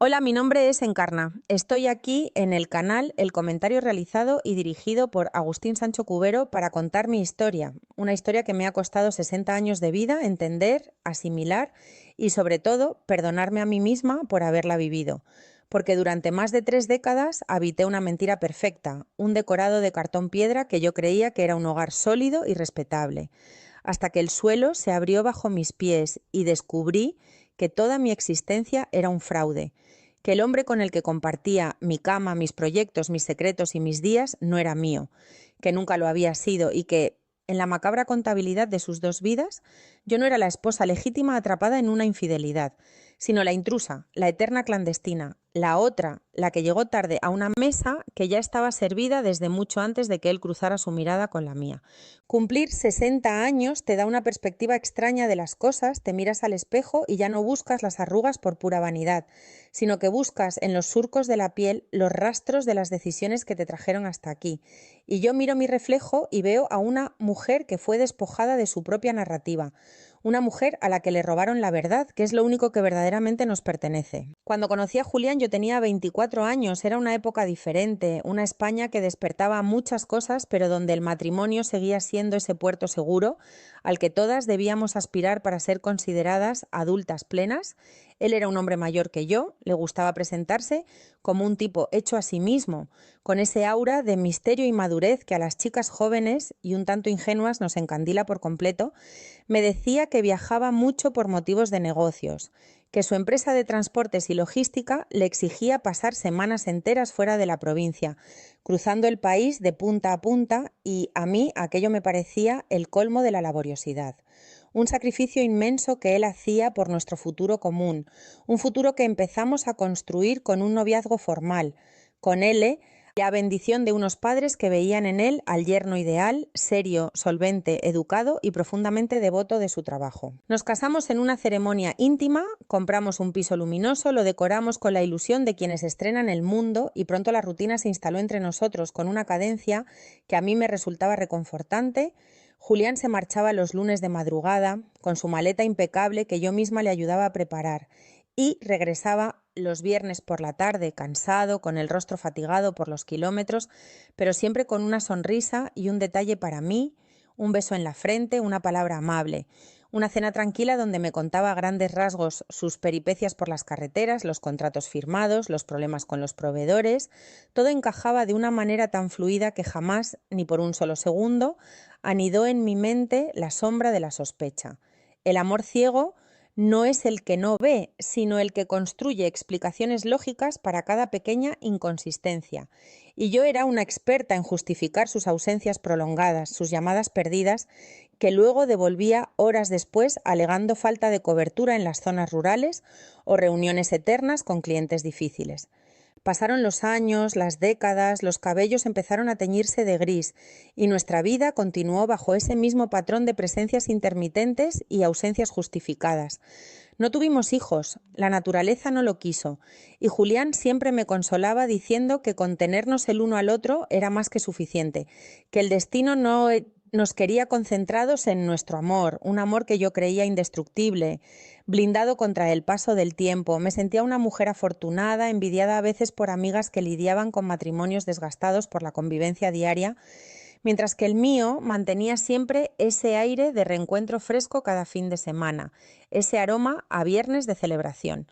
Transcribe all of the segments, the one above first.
Hola, mi nombre es Encarna. Estoy aquí en el canal El Comentario realizado y dirigido por Agustín Sancho Cubero para contar mi historia, una historia que me ha costado 60 años de vida entender, asimilar y sobre todo perdonarme a mí misma por haberla vivido. Porque durante más de 3 décadas habité una mentira perfecta, un decorado de cartón piedra que yo creía que era un hogar sólido y respetable, hasta que el suelo se abrió bajo mis pies y descubrí que toda mi existencia era un fraude, que el hombre con el que compartía mi cama, mis proyectos, mis secretos y mis días no era mío, que nunca lo había sido y que, en la macabra contabilidad de sus 2 vidas, yo no era la esposa legítima atrapada en una infidelidad, sino la intrusa, la eterna clandestina, la otra, la que llegó tarde a una mesa que ya estaba servida desde mucho antes de que él cruzara su mirada con la mía. Cumplir 60 años te da una perspectiva extraña de las cosas, te miras al espejo y ya no buscas las arrugas por pura vanidad, sino que buscas en los surcos de la piel los rastros de las decisiones que te trajeron hasta aquí. Y yo miro mi reflejo y veo a una mujer que fue despojada de su propia narrativa, una mujer a la que le robaron la verdad, que es lo único que verdaderamente nos pertenece. Cuando conocí a Julián yo tenía 24 años, era una época diferente, una España que despertaba muchas cosas, pero donde el matrimonio seguía siendo ese puerto seguro al que todas debíamos aspirar para ser consideradas adultas plenas. Él era un hombre mayor que yo, le gustaba presentarse como un tipo hecho a sí mismo, con ese aura de misterio y madurez que a las chicas jóvenes y un tanto ingenuas nos encandila por completo. Me decía que viajaba mucho por motivos de negocios, que su empresa de transportes y logística le exigía pasar semanas enteras fuera de la provincia, cruzando el país de punta a punta, y a mí aquello me parecía el colmo de la laboriosidad. Un sacrificio inmenso que él hacía por nuestro futuro común, un futuro que empezamos a construir con un noviazgo formal, con él, la bendición de unos padres que veían en él al yerno ideal, serio, solvente, educado y profundamente devoto de su trabajo. Nos casamos en una ceremonia íntima, compramos un piso luminoso, lo decoramos con la ilusión de quienes estrenan el mundo y pronto la rutina se instaló entre nosotros con una cadencia que a mí me resultaba reconfortante. Julián se marchaba los lunes de madrugada, con su maleta impecable que yo misma le ayudaba a preparar, y regresaba los viernes por la tarde, cansado, con el rostro fatigado por los kilómetros, pero siempre con una sonrisa y un detalle para mí, un beso en la frente, una palabra amable. Una cena tranquila donde me contaba a grandes rasgos sus peripecias por las carreteras, los contratos firmados, los problemas con los proveedores. Todo encajaba de una manera tan fluida que jamás, ni por un solo segundo, anidó en mi mente la sombra de la sospecha. El amor ciego no es el que no ve, sino el que construye explicaciones lógicas para cada pequeña inconsistencia. Y yo era una experta en justificar sus ausencias prolongadas, sus llamadas perdidas, que luego devolvía horas después alegando falta de cobertura en las zonas rurales o reuniones eternas con clientes difíciles. Pasaron los años, las décadas, los cabellos empezaron a teñirse de gris y nuestra vida continuó bajo ese mismo patrón de presencias intermitentes y ausencias justificadas. No tuvimos hijos, la naturaleza no lo quiso, y Julián siempre me consolaba diciendo que con tenernos el uno al otro era más que suficiente, que el destino no nos quería concentrados en nuestro amor, un amor que yo creía indestructible, blindado contra el paso del tiempo. Me sentía una mujer afortunada, envidiada a veces por amigas que lidiaban con matrimonios desgastados por la convivencia diaria, mientras que el mío mantenía siempre ese aire de reencuentro fresco cada fin de semana, ese aroma a viernes de celebración.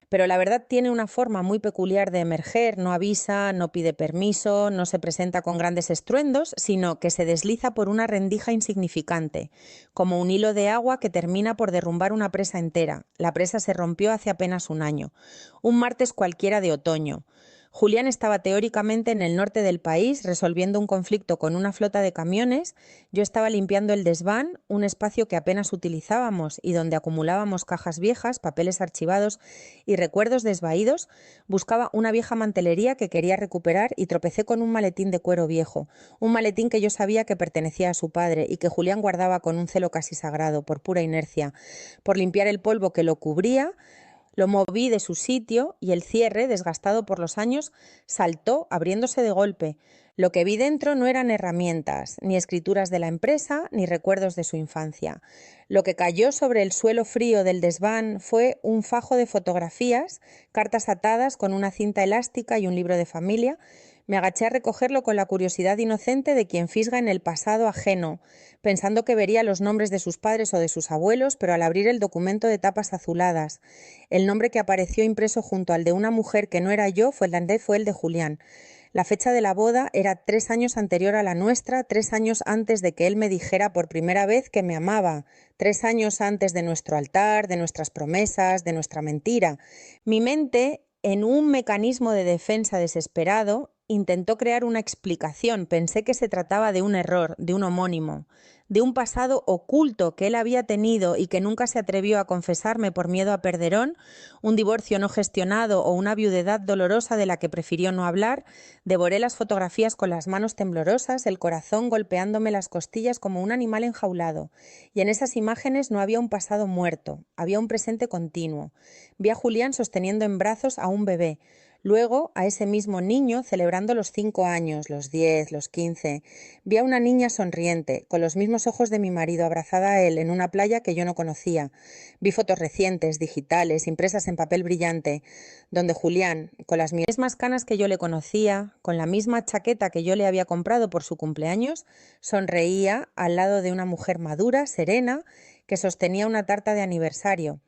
Pero la verdad tiene una forma muy peculiar de emerger, no avisa, no pide permiso, no se presenta con grandes estruendos, sino que se desliza por una rendija insignificante, como un hilo de agua que termina por derrumbar una presa entera. La presa se rompió hace apenas un año, un martes cualquiera de otoño. Julián estaba teóricamente en el norte del país resolviendo un conflicto con una flota de camiones. Yo estaba limpiando el desván, un espacio que apenas utilizábamos y donde acumulábamos cajas viejas, papeles archivados y recuerdos desvaídos. Buscaba una vieja mantelería que quería recuperar y tropecé con un maletín de cuero viejo, un maletín que yo sabía que pertenecía a su padre y que Julián guardaba con un celo casi sagrado, por pura inercia. Por limpiar el polvo que lo cubría, lo moví de su sitio y el cierre, desgastado por los años, saltó abriéndose de golpe. Lo que vi dentro no eran herramientas, ni escrituras de la empresa, ni recuerdos de su infancia. Lo que cayó sobre el suelo frío del desván fue un fajo de fotografías, cartas atadas con una cinta elástica y un libro de familia. Me agaché a recogerlo con la curiosidad inocente de quien fisga en el pasado ajeno, pensando que vería los nombres de sus padres o de sus abuelos, pero al abrir el documento de tapas azuladas, el nombre que apareció impreso junto al de una mujer que no era yo fue el de Julián. La fecha de la boda era 3 años anterior a la nuestra, 3 años antes de que él me dijera por primera vez que me amaba, 3 años antes de nuestro altar, de nuestras promesas, de nuestra mentira. Mi mente, en un mecanismo de defensa desesperado, intentó crear una explicación. Pensé que se trataba de un error, de un homónimo, de un pasado oculto que él había tenido y que nunca se atrevió a confesarme por miedo a perderón, un divorcio no gestionado o una viudedad dolorosa de la que prefirió no hablar. Devoré las fotografías con las manos temblorosas, el corazón golpeándome las costillas como un animal enjaulado. Y en esas imágenes no había un pasado muerto, había un presente continuo. Vi a Julián sosteniendo en brazos a un bebé. Luego, a ese mismo niño celebrando los 5 años, los 10, los 15. Vi a una niña sonriente, con los mismos ojos de mi marido, abrazada a él en una playa que yo no conocía. Vi fotos recientes, digitales, impresas en papel brillante, donde Julián, con las mismas canas que yo le conocía, con la misma chaqueta que yo le había comprado por su cumpleaños, sonreía al lado de una mujer madura, serena, que sostenía una tarta de aniversario.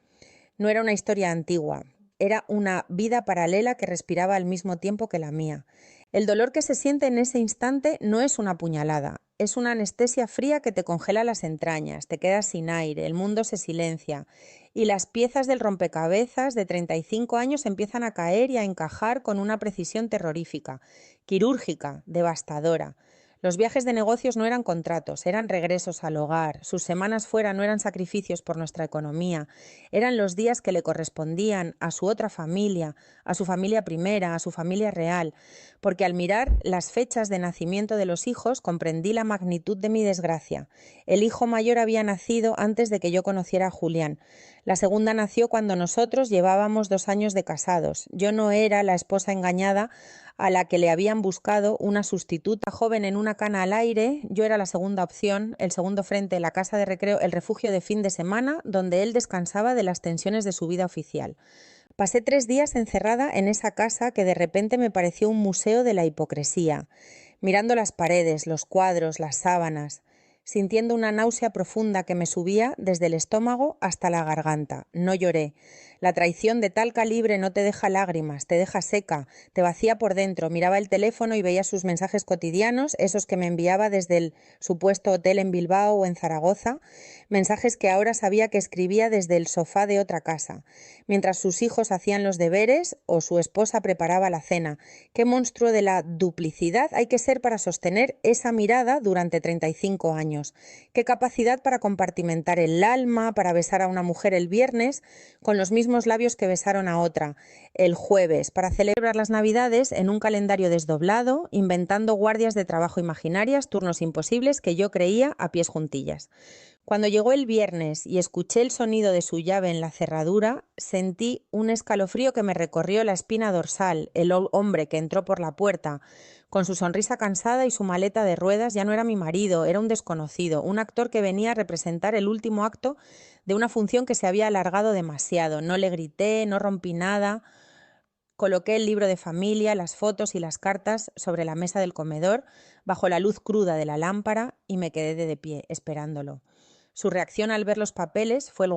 No era una historia antigua. Era una vida paralela que respiraba al mismo tiempo que la mía. El dolor que se siente en ese instante no es una puñalada, es una anestesia fría que te congela las entrañas, te quedas sin aire, el mundo se silencia y las piezas del rompecabezas de 35 años empiezan a caer y a encajar con una precisión terrorífica, quirúrgica, devastadora. Los viajes de negocios no eran contratos, eran regresos al hogar. Sus semanas fuera no eran sacrificios por nuestra economía, eran los días que le correspondían a su otra familia, a su familia primera, a su familia real, porque al mirar las fechas de nacimiento de los hijos comprendí la magnitud de mi desgracia. El hijo mayor había nacido antes de que yo conociera a Julián. La segunda nació cuando nosotros llevábamos 2 años de casados. Yo no era la esposa engañada a la que le habían buscado una sustituta joven en una cana al aire. Yo era la segunda opción, el segundo frente, la casa de recreo, el refugio de fin de semana, donde él descansaba de las tensiones de su vida oficial. Pasé 3 días encerrada en esa casa que de repente me pareció un museo de la hipocresía, mirando las paredes, los cuadros, las sábanas, sintiendo una náusea profunda que me subía desde el estómago hasta la garganta. No lloré. La traición de tal calibre no te deja lágrimas, te deja seca, te vacía por dentro. Miraba el teléfono y veía sus mensajes cotidianos, esos que me enviaba desde el supuesto hotel en Bilbao o en Zaragoza, mensajes que ahora sabía que escribía desde el sofá de otra casa, mientras sus hijos hacían los deberes o su esposa preparaba la cena. ¿Qué monstruo de la duplicidad hay que ser para sostener esa mirada durante 35 años? ¿Qué capacidad para compartimentar el alma, para besar a una mujer el viernes con los mismos labios que besaron a otra el jueves, para celebrar las Navidades en un calendario desdoblado, inventando guardias de trabajo imaginarias, turnos imposibles que yo creía a pies juntillas? Cuando llegó el viernes y escuché el sonido de su llave en la cerradura, sentí un escalofrío que me recorrió la espina dorsal. El hombre que entró por la puerta, con su sonrisa cansada y su maleta de ruedas, ya no era mi marido, era un desconocido, un actor que venía a representar el último acto de una función que se había alargado demasiado. No le grité, no rompí nada. Coloqué el libro de familia, las fotos y las cartas sobre la mesa del comedor, bajo la luz cruda de la lámpara, y me quedé de pie, esperándolo. Su reacción al ver los papeles fue el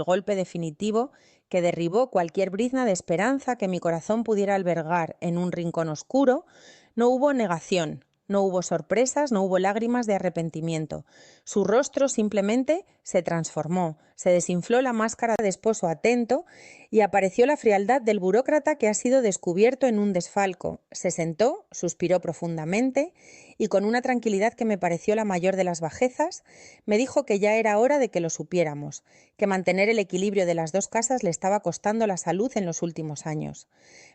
golpe definitivo que derribó cualquier brizna de esperanza que mi corazón pudiera albergar en un rincón oscuro. No hubo negación, no hubo sorpresas, no hubo lágrimas de arrepentimiento. Su rostro simplemente se transformó, se desinfló la máscara de esposo atento y apareció la frialdad del burócrata que ha sido descubierto en un desfalco. Se sentó, suspiró profundamente y con una tranquilidad que me pareció la mayor de las bajezas, me dijo que ya era hora de que lo supiéramos, que mantener el equilibrio de las dos casas le estaba costando la salud en los últimos años.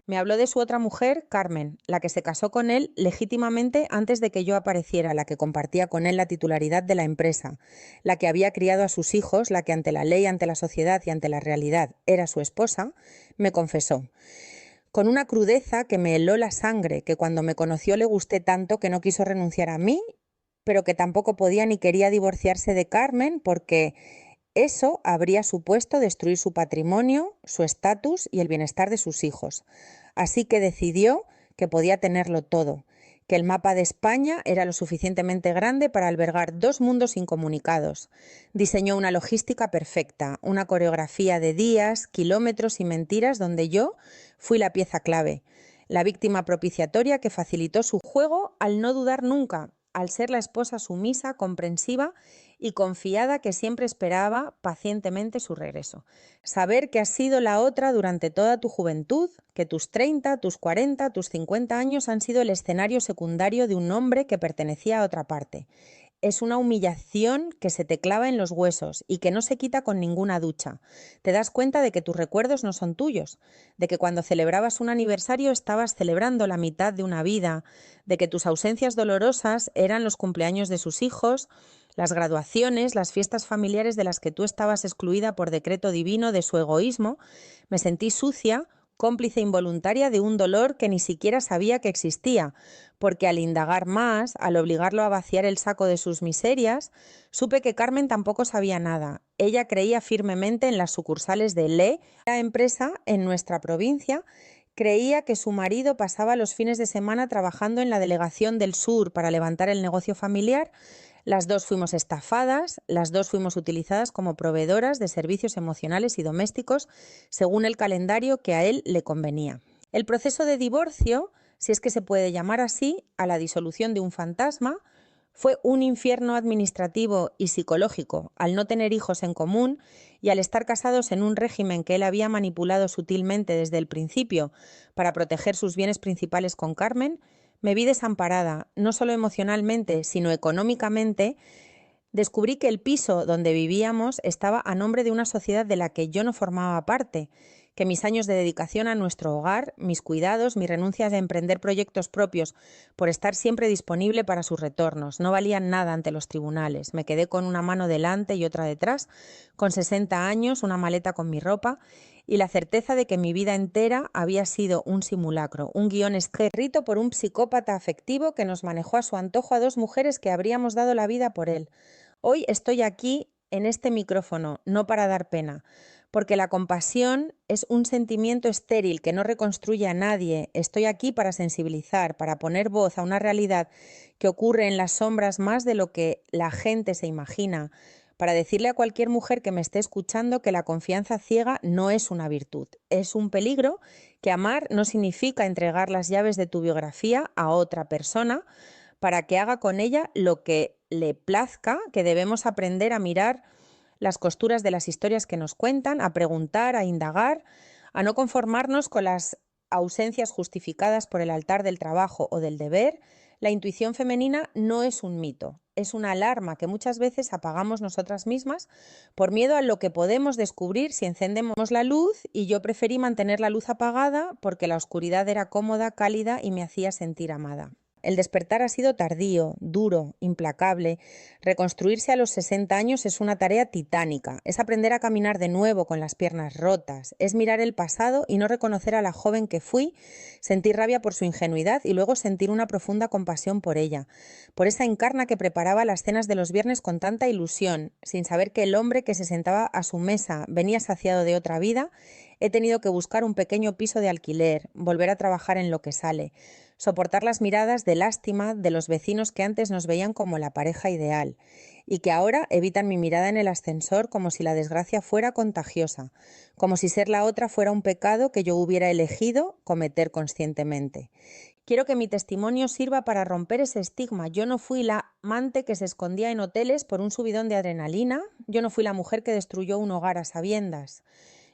Me habló de su otra mujer, Carmen, la que se casó con él legítimamente antes de que yo apareciera, la que compartía con él la titularidad de la empresa, la que había criado a sus hijos, la que ante la ley, ante la sociedad y ante la realidad era su esposa. Me confesó: con una crudeza que me heló la sangre, que cuando me conoció le gusté tanto que no quiso renunciar a mí, pero que tampoco podía ni quería divorciarse de Carmen porque eso habría supuesto destruir su patrimonio, su estatus y el bienestar de sus hijos. Así que decidió que podía tenerlo todo, que el mapa de España era lo suficientemente grande para albergar dos mundos incomunicados. Diseñó una logística perfecta, una coreografía de días, kilómetros y mentiras donde yo fui la pieza clave, la víctima propiciatoria que facilitó su juego al no dudar nunca, al ser la esposa sumisa, comprensiva y confiada que siempre esperaba pacientemente su regreso. Saber que has sido la otra durante toda tu juventud, que tus 30, tus 40, tus 50 años han sido el escenario secundario de un hombre que pertenecía a otra parte. Es una humillación que se te clava en los huesos y que no se quita con ninguna ducha. Te das cuenta de que tus recuerdos no son tuyos, de que cuando celebrabas un aniversario estabas celebrando la mitad de una vida, de que tus ausencias dolorosas eran los cumpleaños de sus hijos, las graduaciones, las fiestas familiares de las que tú estabas excluida por decreto divino de su egoísmo. Me sentí sucia, cómplice involuntaria de un dolor que ni siquiera sabía que existía, porque al indagar más, al obligarlo a vaciar el saco de sus miserias, supe que Carmen tampoco sabía nada. Ella creía firmemente en las sucursales de Le, la empresa en nuestra provincia. Creía que su marido pasaba los fines de semana trabajando en la delegación del sur para levantar el negocio familiar. Las dos fuimos estafadas, las dos fuimos utilizadas como proveedoras de servicios emocionales y domésticos según el calendario que a él le convenía. El proceso de divorcio, si es que se puede llamar así, a la disolución de un fantasma, fue un infierno administrativo y psicológico al no tener hijos en común y al estar casados en un régimen que él había manipulado sutilmente desde el principio para proteger sus bienes principales con Carmen. Me vi desamparada, no solo emocionalmente, sino económicamente. Descubrí que el piso donde vivíamos estaba a nombre de una sociedad de la que yo no formaba parte, que mis años de dedicación a nuestro hogar, mis cuidados, mis renuncias a emprender proyectos propios por estar siempre disponible para sus retornos, no valían nada ante los tribunales. Me quedé con una mano delante y otra detrás, con 60 años, una maleta con mi ropa y la certeza de que mi vida entera había sido un simulacro, un guión escrito por un psicópata afectivo que nos manejó a su antojo a dos mujeres que habríamos dado la vida por él. Hoy estoy aquí en este micrófono, no para dar pena, porque la compasión es un sentimiento estéril que no reconstruye a nadie. Estoy aquí para sensibilizar, para poner voz a una realidad que ocurre en las sombras más de lo que la gente se imagina, para decirle a cualquier mujer que me esté escuchando que la confianza ciega no es una virtud, es un peligro, que amar no significa entregar las llaves de tu biografía a otra persona para que haga con ella lo que le plazca, que debemos aprender a mirar las costuras de las historias que nos cuentan, a preguntar, a indagar, a no conformarnos con las ausencias justificadas por el altar del trabajo o del deber. La intuición femenina no es un mito, es una alarma que muchas veces apagamos nosotras mismas por miedo a lo que podemos descubrir si encendemos la luz, y yo preferí mantener la luz apagada porque la oscuridad era cómoda, cálida y me hacía sentir amada. El despertar ha sido tardío, duro, implacable. Reconstruirse a los 60 años es una tarea titánica. Es aprender a caminar de nuevo con las piernas rotas. Es mirar el pasado y no reconocer a la joven que fui, sentir rabia por su ingenuidad y luego sentir una profunda compasión por ella, por esa encarna que preparaba las cenas de los viernes con tanta ilusión, sin saber que el hombre que se sentaba a su mesa venía saciado de otra vida. He tenido que buscar un pequeño piso de alquiler, volver a trabajar en lo que sale, soportar las miradas de lástima de los vecinos que antes nos veían como la pareja ideal y que ahora evitan mi mirada en el ascensor como si la desgracia fuera contagiosa, como si ser la otra fuera un pecado que yo hubiera elegido cometer conscientemente. Quiero que mi testimonio sirva para romper ese estigma. Yo no fui la amante que se escondía en hoteles por un subidón de adrenalina, yo no fui la mujer que destruyó un hogar a sabiendas.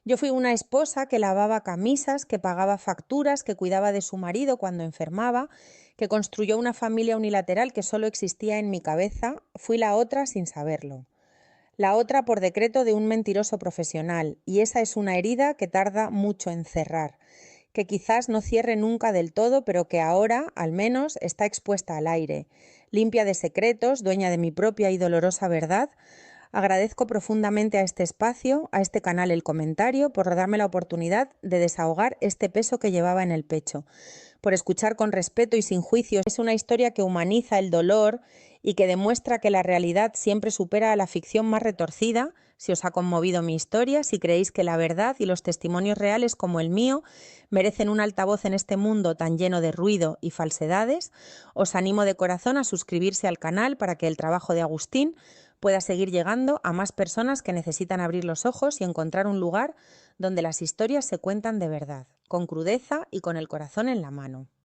Yo fui una esposa que lavaba camisas, que pagaba facturas, que cuidaba de su marido cuando enfermaba, que construyó una familia unilateral que solo existía en mi cabeza. Fui la otra sin saberlo. La otra por decreto de un mentiroso profesional, y esa es una herida que tarda mucho en cerrar, que quizás no cierre nunca del todo, pero que ahora, al menos, está expuesta al aire, limpia de secretos, dueña de mi propia y dolorosa verdad. Agradezco profundamente a este espacio, a este canal El Comentario, por darme la oportunidad de desahogar este peso que llevaba en el pecho, por escuchar con respeto y sin juicios. Es una historia que humaniza el dolor y que demuestra que la realidad siempre supera a la ficción más retorcida. Si os ha conmovido mi historia, si creéis que la verdad y los testimonios reales como el mío merecen un altavoz en este mundo tan lleno de ruido y falsedades, os animo de corazón a suscribirse al canal para que el trabajo de Agustín pueda seguir llegando a más personas que necesitan abrir los ojos y encontrar un lugar donde las historias se cuentan de verdad, con crudeza y con el corazón en la mano.